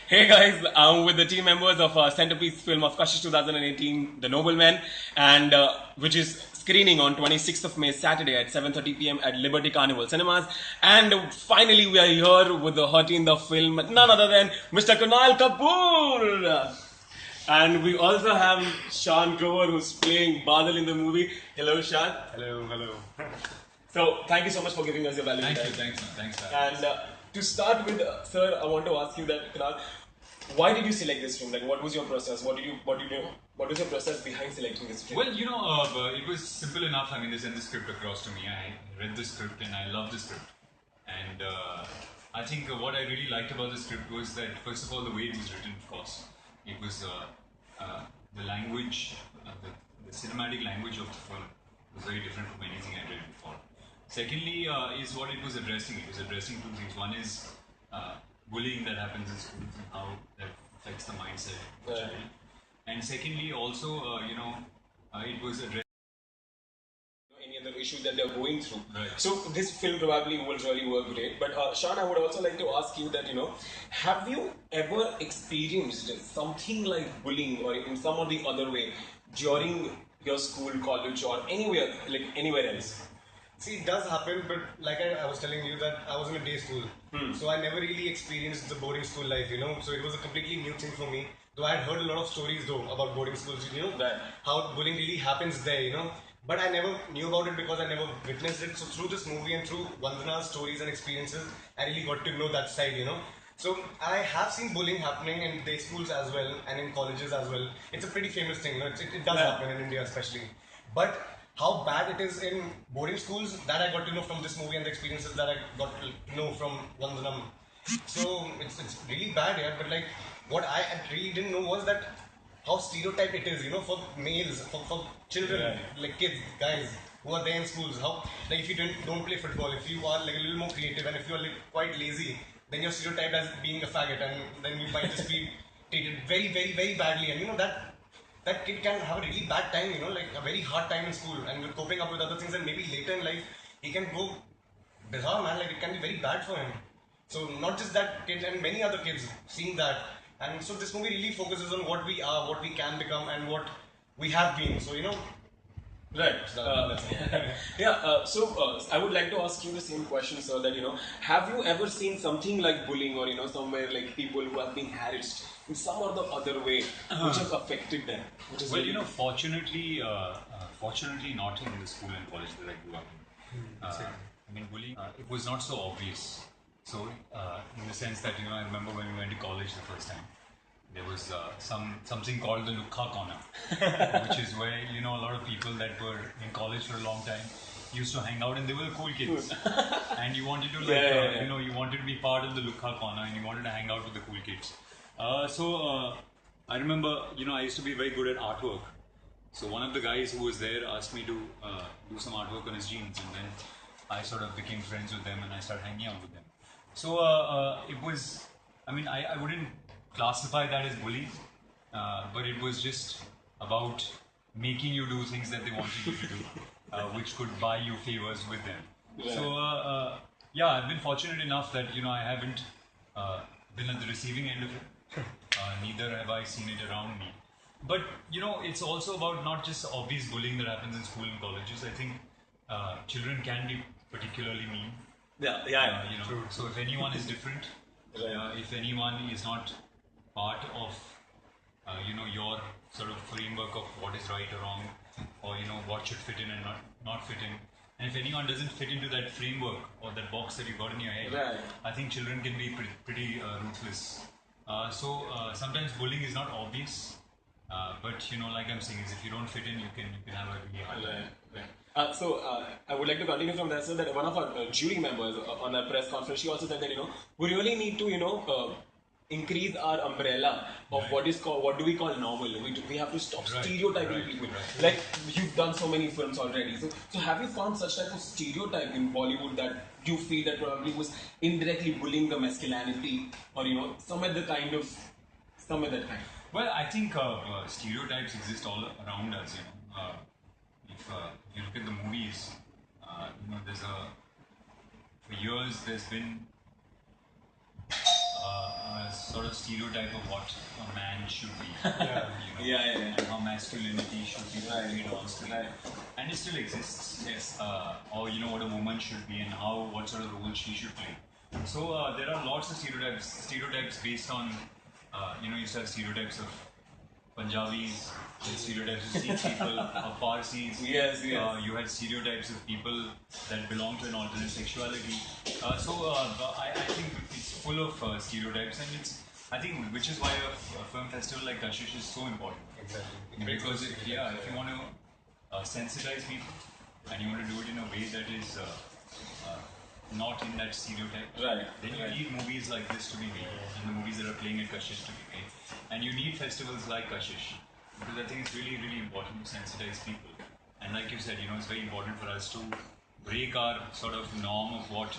Hey guys, I'm with the team members of centerpiece film of Kashish 2018, The Noblemen, and which is screening on 26th of May, Saturday at 7:30 p.m. at Liberty Carnival Cinemas. And finally, we are here with the hottie in the film, none other than Mr. Kunal Kapoor. And we also have Sean Grover, who's playing Badal in the movie. Hello, Sean. Hello. So, thank you so much for giving us your valuable time. Thanks. And to start with, sir, I want to ask you that, Kunal, why did you select this film? Like, what was your process? What was your process behind selecting this film? Well, it was simple enough. I mean, they sent the script across to me. I read the script and I loved the script. And I think what I really liked about the script was that, first of all, the way it was written, of course. It was the language, the cinematic language of the film was very different from anything I read before. Secondly, is what it was addressing. It was addressing two things. One is bullying that happens in schools and how that affects the mindset of the child. And secondly, also, it was addressing Any other issues that they're going through. Right. So this film probably will really work great. But Sean, I would also like to ask you that, have you ever experienced something like bullying or in some or the other way during your school, college, or anywhere else? See, it does happen, but like I was telling you that I was in a day school. So I never really experienced the boarding school life, So it was a completely new thing for me. Though I had heard a lot of stories about boarding schools, Right. how bullying really happens there, But I never knew about it because I never witnessed it. So through this movie and through Vandana's stories and experiences, I really got to know that side, So I have seen bullying happening in day schools as well and in colleges as well. It's a pretty famous thing, It does happen in India especially. But how bad it is in boarding schools, that I got to know from this movie and the experiences that I got to know from Vandanam. So it's really bad, yeah. But what I really didn't know was that how stereotyped it is, for males, for children, like kids, guys who are there in schools. How if you don't play football, if you are a little more creative, and if you are quite lazy, then you're stereotyped as being a faggot, and then you might just be treated very, very, very badly. And that kid can have a really bad time, a very hard time in school and coping up with other things, and maybe later in life he can go bizarre, man. It can be very bad for him. So not just that kid and many other kids seeing that, and so this movie really focuses on what we are, what we can become, and what we have been. So Right. I would like to ask you the same question, sir. That have you ever seen something like bullying, or somewhere like people who have been harassed in some or the other way, which has affected them? Fortunately, not in the school and college that I grew up in. Bullying, it was not so obvious. So, in the sense that I remember when we went to college the first time, there was something called the Lukha Corner, which is where a lot of people that were in college for a long time used to hang out, and they were the cool kids, and you wanted to you wanted to be part of the Lukha Corner, and you wanted to hang out with the cool kids. I remember I used to be very good at artwork. So one of the guys who was there asked me to do some artwork on his jeans, and then I sort of became friends with them, and I started hanging out with them. So it was, I wouldn't classify that as bullying, but it was just about making you do things that they wanted you to do, which could buy you favors with them. Yeah. So I've been fortunate enough that I haven't been at the receiving end of it. Neither have I seen it around me. But it's also about not just obvious bullying that happens in school and colleges. I think children can be particularly mean. True. So if anyone is different, if anyone is not part of your sort of framework of what is right or wrong, or what should fit in and not fit in, and if anyone doesn't fit into that framework or that box that you got in your head, I think children can be pretty ruthless. Sometimes bullying is not obvious, but like I'm saying, is if you don't fit in, you can have a really hard time. I would like to continue from there, sir, that one of our jury members on our press conference, she also said that, we really need to, increase our umbrella of what do we call normal. We have to stop stereotyping people. Right. Like, you've done so many films already. So have you found such type of stereotype in Bollywood that you feel that probably was indirectly bullying the masculinity, or, some of that kind? Well, I think stereotypes exist all around us. If you look at the movies, for years there's been sort of stereotype of what a man should be. Yeah. And how masculinity should be portrayed on screen. And it still exists. Yes. Or what a woman should be and what sort of role she should play. So there are lots of stereotypes based on, you used to have stereotypes of Punjabis, stereotypes of Sikh people, of Parsis. Yes. You had stereotypes of people that belong to an alternate sexuality. I think it's full of stereotypes, and I think which is why a film festival like Kashish is so important. Exactly. Because if you want to sensitize people and you want to do it in a way that is not in that stereotype, Right. then you need movies like this to be made, and the movies that are playing at Kashish to be made. And you need festivals like Kashish, because I think it's really, really important to sensitize people. And like you said, it's very important for us to break our sort of norm of what